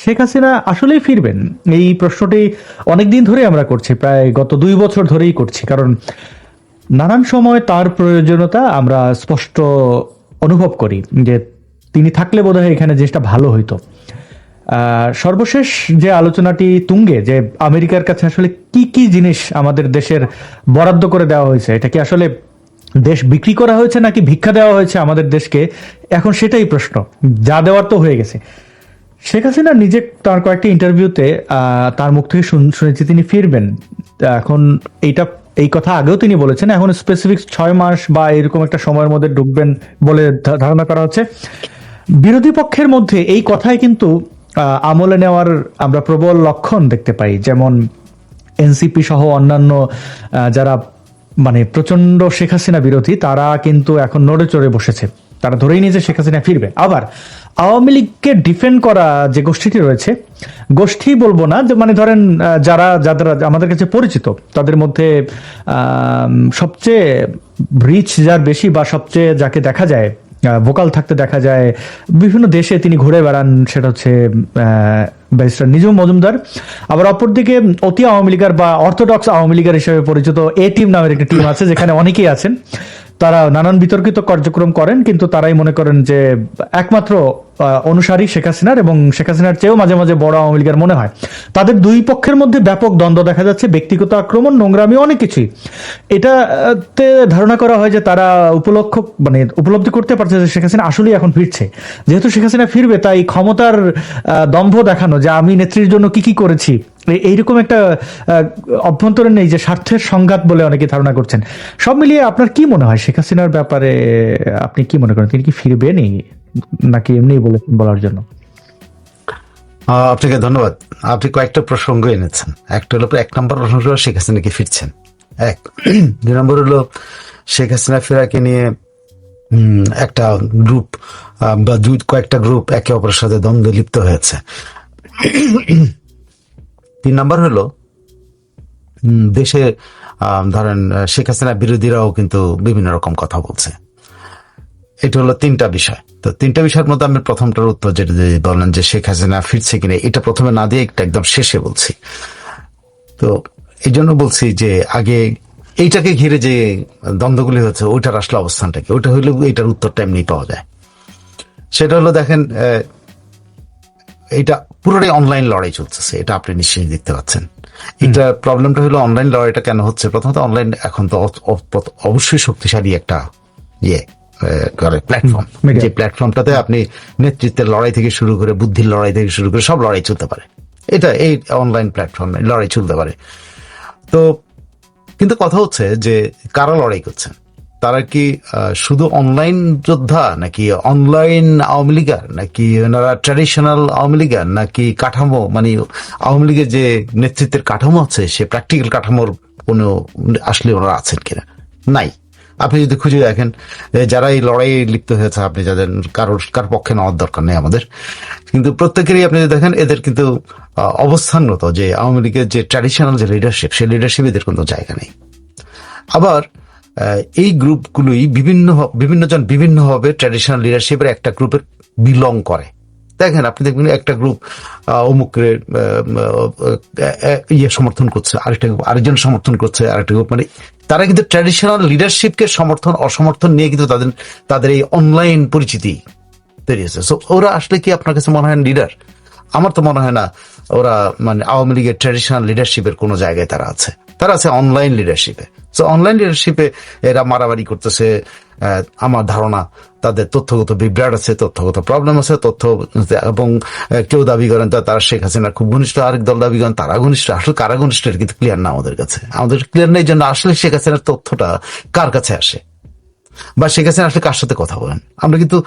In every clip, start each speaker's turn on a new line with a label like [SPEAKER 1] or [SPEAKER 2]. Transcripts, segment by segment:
[SPEAKER 1] শেখ হাসিনা আসলেই ফিরবেন? এই প্রশ্নটি অনেকদিন ধরে আমরা করছি, প্রায় গত 2 বছর ধরেই করছি, কারণ নানান সময় তার প্রয়োজনীয়তা আমরা স্পষ্ট অনুভব করি যে তিনি থাকলে বোধহয় এখানে জিনিসটা ভালো হইতো। সর্বশেষ যে আলোচনাটি তুঙ্গে, যে আমেরিকার কাছে আসলে কি কি জিনিস আমাদের দেশের বরাদ্দ করে দেওয়া হয়েছে, এটা কি আসলে দেশ বিক্রি করা হয়েছে নাকি ভিক্ষা দেওয়া হয়েছে আমাদের দেশকে, এখন সেটাই প্রশ্ন। যা দেওয়ার তো হয়ে গেছে। শেখ হাসিনা নিজে তার কয়েকটি ইন্টারভিউতে তার মুখ থেকে শুনেছি তিনি ফিরবেন। এখন এইটা, এই কথা আগেও তিনি বলেছেন, এখন স্পেসিফিক 6 মাস বা এরকম একটা সময়ের মধ্যে ঢুকবেন বলে ধারণা করা হচ্ছে। বিরোধী পক্ষের মধ্যে এই কথাই কিন্তু আমলে নেওয়ার আমরা প্রবল লক্ষণ দেখতে পাই। যেমন এনসিপি সহ অন্যান্য যারা মানে প্রচন্ড শেখ হাসিনা বিরোধী, তারা কিন্তু এখন নড়ে চড়ে বসেছে, তারা ধরেই নিয়েছে শেখ হাসিনা ফিরবে। আবার আওয়ামী লীগকে ডিফেন্ড করা যে গোষ্ঠীটি রয়েছে, গোষ্ঠী বলবো না, যে মানে ধরেন যারা যাদের আমাদের কাছে পরিচিত, তাদের মধ্যে সবচেয়ে রিচ যার বেশি বা সবচেয়ে যাকে দেখা যায় ভোকাল থাকতে দেখা যায়, বিভিন্ন দেশে তিনি ঘুরে বেড়ান, সেটা হচ্ছে ব্যারিস্টার নিজাম মজুমদার। আবার অপরদিকে অতি আওয়ামী লীগার বা অর্থোডক্স আওয়ামী লীগার হিসেবে পরিচিত এ টিম নামের একটি টিম আছে, যেখানে অনেকেই আছেন। তারা নানান বিতর্কিত কার্যক্রম করেন, কিন্তু তারাই মনে করেন যে একমাত্র অনুসারী শেখ হাসিনার, এবং শেখ হাসিনার চেয়েও মাঝে মাঝে বড় আওয়ামী লীগের মনে হয়। তাদের দুই পক্ষের মধ্যে ব্যাপক দ্বন্দ্ব দেখা যাচ্ছে, ব্যক্তিগত আক্রমণ, নোংরামি, অনেক কিছুই। এটাতে ধারণা করা হয় যে তারা উপলব্ধি করতে পারছে যে শেখ হাসিনা আসলেই এখন ফিরছে। যেহেতু শেখ হাসিনা ফিরবে, তাই ক্ষমতার দম্ভ দেখানো যে আমি নেত্রীর জন্য কি কি করেছি, এইরকম একটা অভ্যন্তরীণ নেই যে স্বার্থের সংঘাত বলে অনেকে ধারণা করছেন। সব মিলিয়ে আপনার কি মনে হয় শেখ হাসিনার ব্যাপারে? আপনি কি মনে করেন, তিনি কি ফিরবেনই নাকি এমনি বলার জন্য?
[SPEAKER 2] আপনাকে ধন্যবাদ। আপনি কয়েকটা প্রসঙ্গ এনেছেন। একটা হলো, 1 নম্বর প্রসঙ্গ হলো শেখ হাসিনা কি ফিরছেন। 2 নম্বর হলো শেখ হাসিনা ফেরাকে নিয়ে একটা গ্রুপ বা কয়েকটা গ্রুপ একে অপরের সাথে দ্বন্দ্বে লিপ্ত হয়েছে। 3 নম্বর হলো দেশে ধরেন শেখ হাসিনা বিরোধীরাও কিন্তু বিভিন্ন রকম কথা বলছে। এটা হলো 3টা বিষয়। তো 3টা বিষয়ের মধ্যে আমি প্রথমটার উত্তর যেটা বললেন যে শেখ হাসিনা ফিরছে কিনা, এটা প্রথমে না দিয়ে একটা একদম শেষে বলছি। তো এই জন্য বলছি যে আগে এইটাকে ঘিরে যে দ্বন্দ্বগুলি হচ্ছে, ওইটার আসলে অবস্থানটা কি, ওইটা হইলে এইটার উত্তরটা এমনি পাওয়া যায়। সেটা হলো, দেখেন এইটা পুরোটাই অনলাইন লড়াই চলতেছে, এটা আপনি নিশ্চয়ই দেখতে পাচ্ছেন। এটা প্রবলেমটা হলো অনলাইন লড়াইটা কেন হচ্ছে। প্রথমত অনলাইন এখন তো অবশ্যই শক্তিশালী একটা প্ল্যাটফর্ম, যে প্ল্যাটফর্মটাতে আপনি নেতৃত্বের লড়াই থেকে শুরু করে বুদ্ধির লড়াই থেকে শুরু করে সব লড়াই চলতে পারে। এটা এই অনলাইন প্ল্যাটফর্মে লড়াই চলতে পারে। তো কিন্তু কথা হচ্ছে যে কারা লড়াই করছেন, তারা কি শুধু অনলাইন যোদ্ধা, নাকি অনলাইন আওয়ামী লীগার, নাকি ওনারা ট্র্যাডিশনাল আওয়ামী লীগার, নাকি কাঠামো, মানে আওয়ামী লীগের যে নেতৃত্বের কাঠামো আছে সে প্র্যাকটিক্যাল কাঠামোর কোনো আসলে ওনারা আছেন কিনা, নাই। আপনি যদি খুঁজে দেখেন যারা এই লড়াইয়ে লিপ্ত হয়েছে, আপনি যাদের কার পক্ষে নেওয়ার দরকার নেই আমাদের, কিন্তু প্রত্যেকেরই আপনি যদি দেখেন এদের কিন্তু অবস্থানগত যে আওয়ামী লীগের যে ট্র্যাডিশনাল যে লিডারশিপ, সেই লিডারশিপ এদের কোনো জায়গা নেই। আবার এই গ্রুপগুলোই বিভিন্ন জন বিভিন্নভাবে ট্র্যাডিশনাল লিডারশিপের একটা গ্রুপের বিলং করে। দেখেন, আপনি দেখবেন একটা গ্রুপ অমুককে সমর্থন করছে, আরেকজন সমর্থন করছে আরেকটা গ্রুপ, মানে তারা কিন্তু ট্র্যাডিশনাল লিডারশিপকে সমর্থন অসমর্থন নিয়ে কিন্তু তাদের এই অনলাইন পরিচিতি তৈরি হয়েছে। সো ওরা আসলে কি আপনার কাছে মনে হয় লিডার? আমার তো মনে হয় না ওরা মানে আওয়ামী লীগের ট্র্যাডিশনাল লিডারশিপের কোনো জায়গায় তারা আছে অনলাইন লিডারশিপে। সো অনলাইন লিডারশিপে এরা মারামারি করতেছে। আমার ধারণা তাদের তথ্যগত বিভ্রাট আছে, তথ্যগত প্রবলেম আছে, এবং কেউ দাবি করেন তারা শেখ হাসিনা খুব ঘনিষ্ঠ, আরেক দল দাবি করেন তারা ঘনিষ্ঠ। আসলে কারা ঘনিষ্ঠ কিন্তু ক্লিয়ার না আমাদের কাছে, আমাদের ক্লিয়ার নেই জন্য আসলে শেখ হাসিনার তথ্যটা কার কাছে আসে বা শেখ হাসিনা আসলে কার সাথে কথা বলেন। আমরা কিন্তু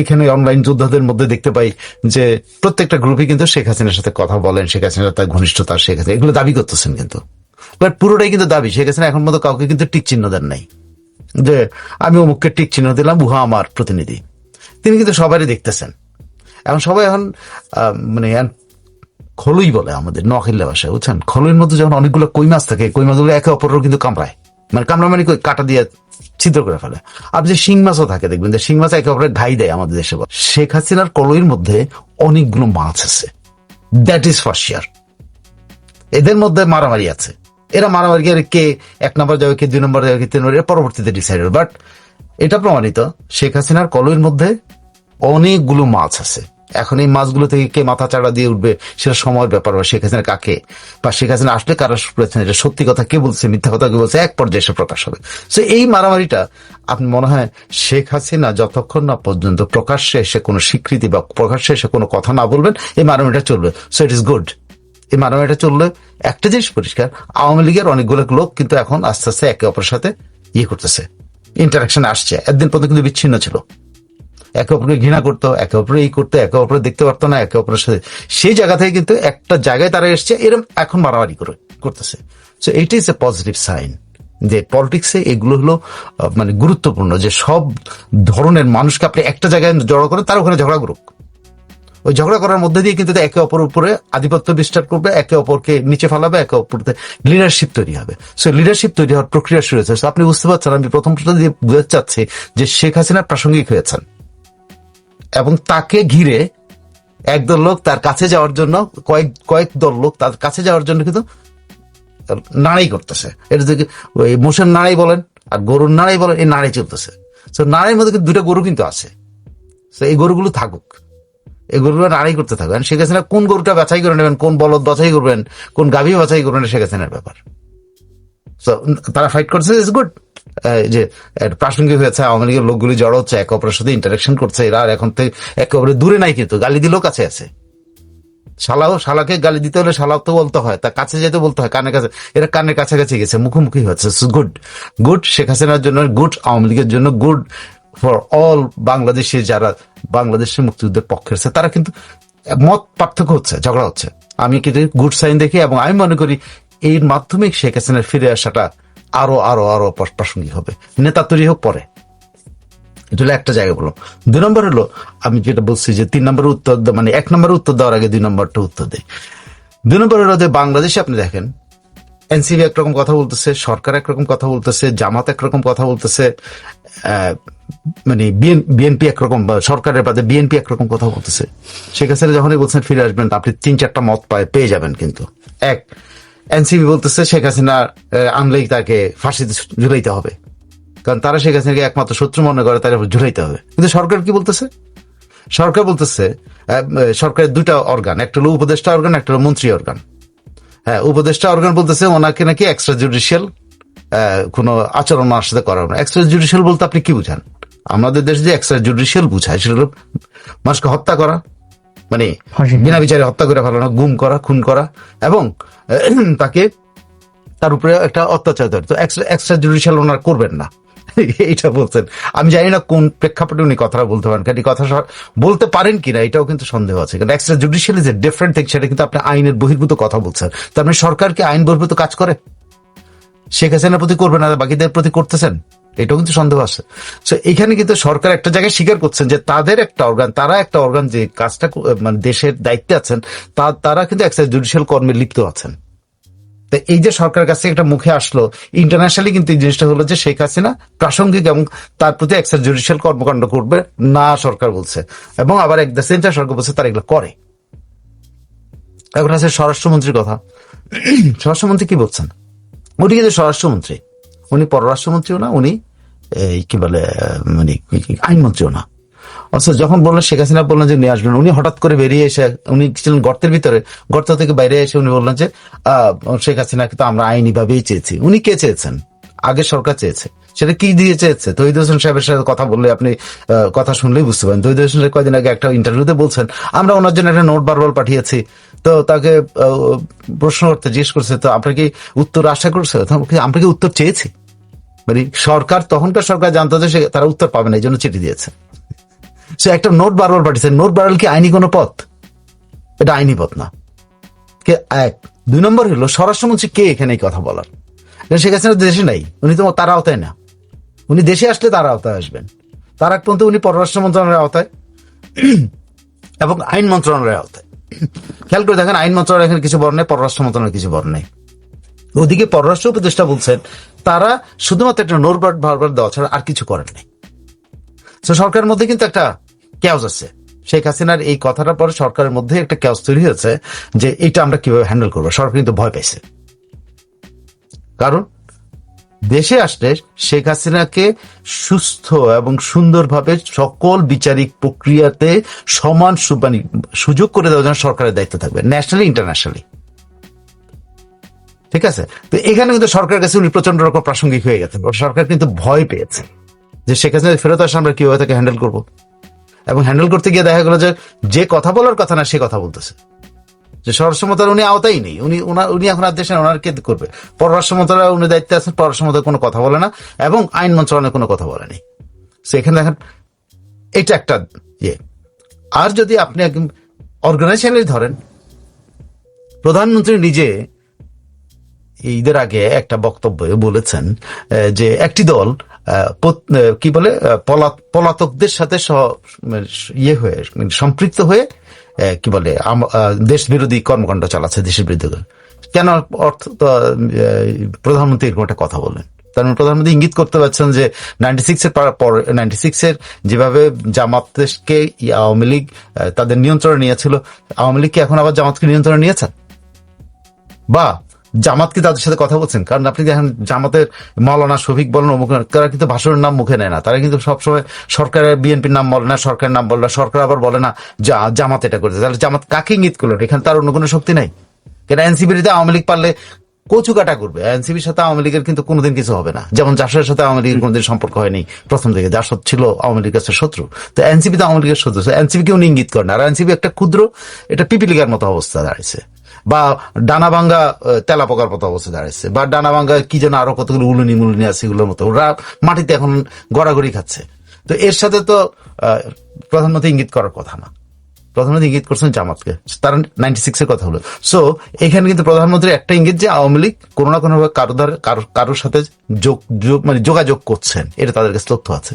[SPEAKER 2] এখানে অনলাইন যোদ্ধাদের মধ্যে দেখতে পাই যে প্রত্যেকটা গ্রুপে কিন্তু শেখ হাসিনার সাথে কথা বলেন, শেখ হাসিনার তার ঘনিষ্ঠতা, শেখ হাসিনা এগুলো দাবি করতেছেন, কিন্তু বাট পুরোটাই কিন্তু দাবি। শেখ হাসিনা এখন মতো কাউকে কিন্তু টিক চিহ্ন দেন নাই যে আমি অমুককে টিক চিহ্ন দিলাম, উহা আমার প্রতিনিধি। তিনি কিন্তু সবারই দেখতেছেন। সবাই মানে খলুই বলে আমাদের নোয়াখালী ভাষায়, বুঝছেন? খলুইয়ের মধ্যে যখন অনেকগুলো কই মাছ থাকে, কই মাছগুলো একে অপরের কিন্তু কামড়ায়, মানে কামড়া মানে কাটা দিয়ে ছিদ্র করে ফেলে। আর যে শিং মাছও থাকে দেখবেন যে শিং মাছ একে অপরের ঘাই দেয় আমাদের দেশে। শেখ হাসিনার কলইর মধ্যে অনেকগুলো মাছ আছে, দ্যাট ইজ ফর শিওর। এদের মধ্যে মারামারি আছে, এরা মারামারি কে 1 নম্বর যাবে, কে 2 নম্বর যাবে, কে 3 নম্বর, এরা পরবর্তীতে ডিসাইড হবে। বাট এটা প্রমাণিত শেখ হাসিনার কলইর মধ্যে অনেকগুলো মাছ আছে। এখন এই মাছগুলো থেকে কে মাথা চাড়া দিয়ে উঠবে সেটা সময়ের ব্যাপার, বা শেখ হাসিনা কাকে বা শেখ হাসিনা আসলে কারা করেছেন, এটা সত্যি কথা কে বলছে মিথ্যা কথা কে বলছে এক পর্যায়ে এসে প্রকাশ হবে। সো এই মারামারিটা আপনি মনে হয় শেখ হাসিনা যতক্ষণ না পর্যন্ত প্রকাশ্যে এসে কোনো স্বীকৃতি বা প্রকাশ্যে এসে কোনো কথা না বলবেন, এই মারামারিটা চলবে। So it is good. এই মারামারিটা চললে একটা জিনিস পরিষ্কার, আওয়ামী লীগের অনেকগুলো লোক কিন্তু এখন আস্তে আস্তে একে অপরের সাথে করতেছে, ইন্টারাকশন আসছে। একদিন পর্যন্ত কিন্তু বিচ্ছিন্ন ছিল, একে অপরকে ঘৃণা করতো, একে অপরে করতো, একে অপরে দেখতে পারতো না, একে অপরের সাথে সেই জায়গা থেকে কিন্তু একটা জায়গায় তারা এসছে, এরকম এখন মারামারি করতেছে। সো এইটা ইজ এ পজিটিভ সাইন যে পলিটিক্সে এগুলো হলো মানে গুরুত্বপূর্ণ, যে সব ধরনের মানুষকে আপনি একটা জায়গায় জড়ো করেন, তার ওখানে ঝগড়া করুক। ওই ঝগড়া করার মধ্যে দিয়ে কিন্তু একে অপরের উপরে আধিপত্য বিস্তার করবে, একে অপরকে নিচে ফেলাবে, একে অপরতে লিডারশিপ তৈরি হবে। সো লিডারশিপ তৈরি হওয়ার প্রক্রিয়া শুরু হয়েছে। আপনি বুঝতে পারছেন, আমি প্রথমটা দিয়ে বুঝতে চাচ্ছি যে শেখ হাসিনা প্রাসঙ্গিক হয়েছেন এবং তাকে ঘিরে একদল লোক তার কাছে যাওয়ার জন্য, কয়েক দল লোক তার কাছে যাওয়ার জন্য কিন্তু নাড়াই করতেছে। এটা থেকে ওই মোষের নাড়াই বলেন আর গরুর নাড়াই বলেন, এই নাড়াই চলতেছে। তো নাড়াইয়ের মধ্যে কিন্তু 2টা গরু কিন্তু আছে। তো এই গরুগুলো থাকুক, এই গরুগুলো নাড়াই করতে থাকবেন। শেখ হাসিনা কোন গরুটা বাছাই করে নেবেন, কোন বলদ বাছাই করবেন, কোন গাভী বাছাই করবেন, শেখ হাসিনার ব্যাপার। তো তারা ফাইট করছে, ইজ গুড। যে প্রাসঙ্গিক হয়েছে, আওয়ামী লীগের লোকগুলি জড়ো হচ্ছে, একে অপরের সাথে ইন্টারাকশন করছে। এরা এখন থেকে একে অপরে দূরে নাই, কিন্তু গালি দিলেও কাছে আছে। শালাকে গালি দিতে হলে শালাও তো বলতে হয়, তার কাছে যেতে বলতে হয়, কানের কাছে। এরা কানের কাছাকাছি গেছে, মুখোমুখি হচ্ছে। গুড গুড শেখ হাসিনার জন্য, গুড আওয়ামী লীগের জন্য, গুড ফর অল বাংলাদেশে যারা বাংলাদেশের মুক্তিযুদ্ধের পক্ষে আছে, তারা কিন্তু মত পার্থক্য হচ্ছে, ঝগড়া হচ্ছে। আমি কিন্তু গুড সাইন দেখি, এবং আমি মনে করি এর মাধ্যমে শেখ হাসিনার ফিরে আসাটা আরো আরো আরো প্রাসঙ্গিক হবে। নেতা তৈরি হোক পরে, এটা হলো একটা জায়গা বললাম। 2 নম্বর হলো আমি যেটা বলছি যে 3 নম্বরের উত্তর, মানে 1 নম্বরের উত্তর দেওয়ার আগে 2 নম্বরটা উত্তর দেয়। 2 নম্বর হলো যে বাংলাদেশে আপনি দেখেন এনসিপি একরকম কথা বলতেছে, সরকার একরকম কথা বলতেছে, জামাত একরকম কথা বলতেছে, মানে বিএনপি একরকম, সরকারের বাদে বিএনপি একরকম কথা বলতেছে। শেখ হাসিনা যখনই বলছেন ফিরে আসবেন, আপনি 3-4টা মত পেয়ে যাবেন। কিন্তু এক, এনসিপি বলতেছে শেখ হাসিনা আনলেই তাকে ফাঁসিতে ঝুলাইতে হবে, কারণ তারা শেখ হাসিনাকে একমাত্র শত্রু মনে করে, তার উপর ঝুলাইতে হবে। কিন্তু সরকার কি বলতেছে? সরকার বলতেছে, সরকারের 2টা অর্গান, একটা হলো উপদেষ্টা অর্গান, একটা হলো মন্ত্রী অর্গান। হ্যাঁ, উপদেষ্টা অর্গান বলতেছে ওনাকে নাকি এক্সট্রা জুডিশিয়াল কোনো আচরণ ওনার সাথে করা হবে না। এক্সট্রা জুডিশিয়াল বলতে আপনি কি বুঝান? আমাদের দেশে যে এক্সট্রা জুডিশিয়াল বুঝায় সেটা হলো মানুষকে হত্যা করা, মানে বিনা বিচারে হত্যা করে ফেলানো, গুম করা, খুন করা, এবং তাকে তার উপরে একটা অত্যাচার। তো এক্সট্রা জুডিশিয়াল ওনারা করবেন না, এইটা বলছেন। আমি জানি না কোন প্রেক্ষাপটে উনি কথাটা বলতে পারেন, কারণ কথা বলতে পারেন কিনা এটাও কিন্তু সন্দেহ আছে। কারণ extra judicial is a different thing, সেটা কিন্তু আপনি আইনের বহির্ভূত কথা বলছেন। তার মানে সরকার কি আইন বহির্ভূত কাজ করে? শেখ হাসিনার প্রতি করবে না, বাকিদের প্রতি করতেছেন, এটাও কিন্তু সন্দেহ আছে। সো এখানে কিন্তু সরকার একটা জায়গায় স্বীকার করছেন যে তাদের একটা অর্গান, তারা একটা অর্গান যে কাজটা মানে দেশের দায়িত্বে আছেন, তারা কিন্তু এক্সট্রা জুডিশিয়াল কর্মে লিপ্ত আছেন। তো এই যে সরকারের কাছে একটা মুখে আসলো, ইন্টারন্যাশনালি কিন্তু এই জিনিসটা হলো যে শেখ হাসিনা প্রাসঙ্গিক এবং তার প্রতি এক্সট্রা জুডিশিয়াল কর্মকাণ্ড করবে না, সরকার বলছে। এবং আবার এক দ্য সেম টাইম সরকার বলছে তারা এগুলো করে। এখন আছে স্বরাষ্ট্রমন্ত্রীর কথা। স্বরাষ্ট্রমন্ত্রী কি বলছেন? উনি কিন্তু স্বরাষ্ট্রমন্ত্রী, উনি পররাষ্ট্রমন্ত্রীও না, উনি কি বলে মানে আইনমন্ত্রীও না। অথচ যখন বললেন শেখ হাসিনা বললেন যে নিয়ে আসবেন, উনি হঠাৎ করে বেরিয়ে এসে, উনি ছিলেন গর্তের ভিতরে, গর্ত থেকে বাইরে এসে উনি বললেন যে শেখ হাসিনাকে তো আমরা আইনি ভাবেই চেয়েছি। উনি কে চেয়েছেন? আগে সরকার চেয়েছে। সেটা কি দিয়ে চেয়েছে? তহিদ হোসেন সাহেবের সাথে কথা বললে আপনি কথা শুনলেই বুঝতে পারেন। তহিদ হোসেন সাহেব কয়েকদিন আগে একটা ইন্টারভিউতে বলছেন আমরা ওনার জন্য একটা নোট বারবার পাঠিয়েছি। তো তাকে প্রশ্ন করতে জিজ্ঞেস করছে, তো আপনার কি উত্তর আশা করছে? আমরা কি উত্তর চেয়েছি? মানে সরকার, তখনকার সরকার জানতো যে তারা উত্তর পাবে না, এই জন্য চিঠি দিয়েছে। সে একটা নোট বারবার পাঠিয়েছে। নোট বারবার কি আইনি কোনো পথ? এটা আইনি পথ না। এক। 2 নম্বর হলো স্বরাষ্ট্রমন্ত্রী কে এখানে এই কথা বলার? শেখ হাসিনা দেশে নাই, উনি তো তার আওতায় না। উনি দেশে আসলে তার আওতায় আসবেন, তার আগ পর্যন্ত উনি পররাষ্ট্র মন্ত্রণালয়ের আওতায় এবং আইন মন্ত্রণালয়ের আওতায়। খেয়াল করে দেখেন, আইন মন্ত্রণালয় এখানে কিছু বড় নেই, পররাষ্ট্র মন্ত্রণালয় কিছু বড় নেই। ওদিকে পররাষ্ট্র উপদেষ্টা বলছেন তারা শুধুমাত্র একটা নোরবাট বারবার দেওয়া ছাড়া আর কিছু করেন নাই। তো সরকারের মধ্যে কিন্তু একটা ক্যাওস আছে। শেখ হাসিনার এই কথাটার পরে সরকারের মধ্যে একটা ক্যাওস তৈরি হয়েছে যে এটা আমরা কিভাবে হ্যান্ডেল করবো। সরকার কিন্তু ভয় পাইছে, কারণ দেশে আসলে শেখ হাসিনাকে সুস্থ এবং সুন্দরভাবে সকল বিচারিক প্রক্রিয়াতে সমান সুযোগ করে দেওয়ার জন্য সরকারের দায়িত্ব থাকবে, ন্যাশনালি ইন্টারন্যাশনালি। ঠিক আছে, তো এখানে কিন্তু সরকারের কাছে উনি প্রচন্ড রকম প্রাসঙ্গিক হয়ে গেছেন। সরকার কিন্তু ভয় পেয়েছে যে শেখ হাসিনা ফেরত আসলে আমরা কিভাবে তাকে হ্যান্ডেল করবো, এবং হ্যান্ডেল করতে গিয়ে দেখা গেল যে কথা বলার কথা না সে কথা বলতেছে, যে স্বরাষ্ট্র মন্ত্রণালয় উনি আওতাই নেই, উনি এখন আর দেশে ওনার কে করবে। পররাষ্ট্র মন্ত্রণালয় উনি দায়িত্বে আছেন, পররাষ্ট্র মন্ত্রণালয় কোনো কথা বলে না, এবং আইন মন্ত্রণালয় কোনো কথা বলেনি। সেখানে দেখেন এটা একটা ইয়ে। আর যদি আপনি একদম অর্গানাইজেশনালি ধরেন, প্রধানমন্ত্রী নিজে ঈদের আগে একটা বক্তব্যে বলেছেন যে একটি দল কি বলে পলাতকদের সাথে ইয়ে হয়ে সম্পৃক্ত হয়ে কি বলে দেশ বিরোধী কর্মকাণ্ড চালাচ্ছে, দেশের বিরুদ্ধে। কেন প্রধানমন্ত্রী এরকম একটা কথা বলেন? তার মানে প্রধানমন্ত্রী ইঙ্গিত করতে পারছেন যে 96 এর যেভাবে জামাতকে আওয়ামী লীগ তাদের নিয়ন্ত্রণে নিয়েছিল, আওয়ামী লীগ কি এখন আবার জামাতকে নিয়ন্ত্রণে নিয়েছেন? বা জামাত কি তাদের সাথে কথা বলছেন? কারণ আপনি দেখেন জামাতের মাওলানা শফিক বলেন, তারা কিন্তু ভাষণের নাম মুখে নেয় না, তারা কিন্তু সবসময় সরকারের বিএনপির নাম বলে না, সরকারের নাম বলে না, সরকার আবার বলে না জামাত এটা করেছে। তাহলে জামাত কাকে ইঙ্গিত করলো? এখানে তার অন্য কোনো শক্তি নাই। কেন এনসিপির আওয়ামী লীগ পারলে কচু কাটা করবে। এনসিপির সাথে আওয়ামী লীগের কিন্তু কোনোদিন কিছু হবে না। যেমন জাসদের সাথে আওয়ামী লীগের কোনোদিন সম্পর্ক হয়নি প্রথম থেকে, জাসদ ছিল আওয়ামী লীগের কাছে শত্রু, তো এনসিপি তো আওয়ামী লীগের শত্রু। এনসিপি উনি ইঙ্গিত করেন। আর এনসিপি একটা ক্ষুদ্র, এটা পিপি লীগের মতো অবস্থা দাঁড়িয়েছে, বা ডানা ভাঙ্গা তেলা পোকার মতো অবস্থা দাঁড়াচ্ছে, বা ডানা ভাঙ্গা কি যেন আরো কতগুলো উলুনি মুলুনি আছে এগুলোর মতো, ওরা মাটিতে এখন গড়াগড়ি খাচ্ছে। তো এর সাথে তো প্রধানমন্ত্রী ইঙ্গিত করার কথা না। প্রধানমন্ত্রী ইঙ্গিত করছেন জামাতকে, তার 96 এর কথা হলো। সো এখানে কিন্তু প্রধানমন্ত্রী একটা ইঙ্গিত যে আওয়ামী লীগ কোনো না কোনো ভাবে কারোর সাথে যোগাযোগ করছেন, এটা তাদের কাছে তথ্য আছে।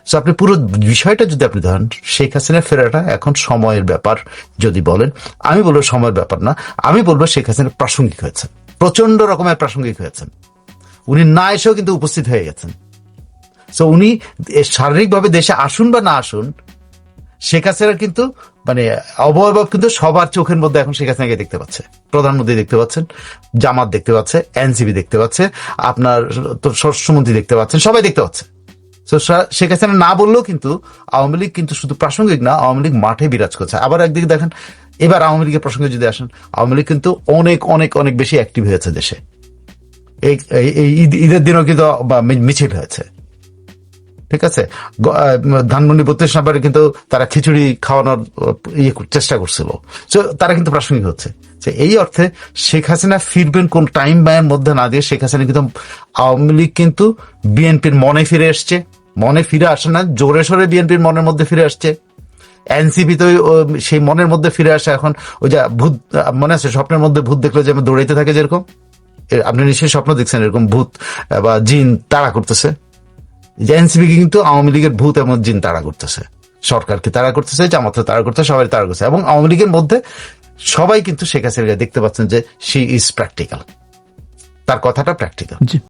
[SPEAKER 2] সো আপনি পুরো বিষয়টা যদি আপনি ধরেন, শেখ হাসিনা ফেরাটা এখন সময়ের ব্যাপার যদি বলেন, আমি বলবো সময়ের ব্যাপার না, আমি বলবো শেখ হাসিনা প্রাসঙ্গিক হয়েছে, প্রচন্ড রকমের প্রাসঙ্গিক হয়েছেন। উনি না এসেও কিন্তু উপস্থিত হয়ে গেছেন। সো উনি শারীরিকভাবে দেশে আসুন বা না আসুন, শেখ হাসিনা কিন্তু মানে অবয়ব কিন্তু সবার চোখের মধ্যে এখন শেখ হাসিনাকে দেখতে পাচ্ছে। প্রধানমন্ত্রী দেখতে পাচ্ছেন, জামাত দেখতে পাচ্ছে, এনসিপি দেখতে পাচ্ছে, আপনার স্বরাষ্ট্রমন্ত্রী দেখতে পাচ্ছেন, সবাই দেখতে পাচ্ছে। তো শেখ হাসিনা না বললেও কিন্তু আওয়ামী লীগ কিন্তু শুধু প্রাসঙ্গিক না, আওয়ামী লীগ মাঠে বিরাজ করছে। আবার একদিকে দেখেন, এবার আওয়ামী লীগের প্রসঙ্গে যদি আসেন, আওয়ামী লীগ কিন্তু অনেক অনেক অনেক বেশি অ্যাক্টিভ হয়েছে দেশে। এই ঈদের দিনও কিন্তু মিছিল হয়েছে। ঠিক আছে, ধানমন্ডি 32 নম্বরে কিন্তু তারা খিচুড়ি খাওয়ানোর চেষ্টা করছিল। তারা কিন্তু প্রাসঙ্গিক হচ্ছে। এই অর্থে শেখ হাসিনা ফিরবেন কোন টাইম বায়ের মধ্যে না দিয়ে, শেখ হাসিনা কিন্তু আওয়ামী লীগ কিন্তু বিএনপির মনে ফিরে আসছে, মনে ফিরে আসে না, জোরে সোরে বিএনপির মনের মধ্যে ফিরে আসছে। এনসিপি তো সেই মনের মধ্যে ফিরে আসে। এখন ওই যে ভূত মনে আছে, স্বপ্নের মধ্যে ভূত দেখলে যেমন দৌড়াইতে থাকে, যেরকম আপনি নিশ্চয়ই স্বপ্ন দেখছেন এরকম ভূত বা জিন তাড়া করতেছে। এনসিপি কিন্তু আওয়ামী লীগের ভূত এবং জিন তাড়া করতেছে, সরকারকে তাড়া করতেছে, জামাতকে তাড়া করতেছে, সবাই তাড়া করছে। এবং আওয়ামী লীগের মধ্যে সবাই কিন্তু শেখ হাসিনা দেখতে পাচ্ছেন যে শি ইজ প্র্যাকটিক্যাল, তার কথাটা প্র্যাকটিক্যাল।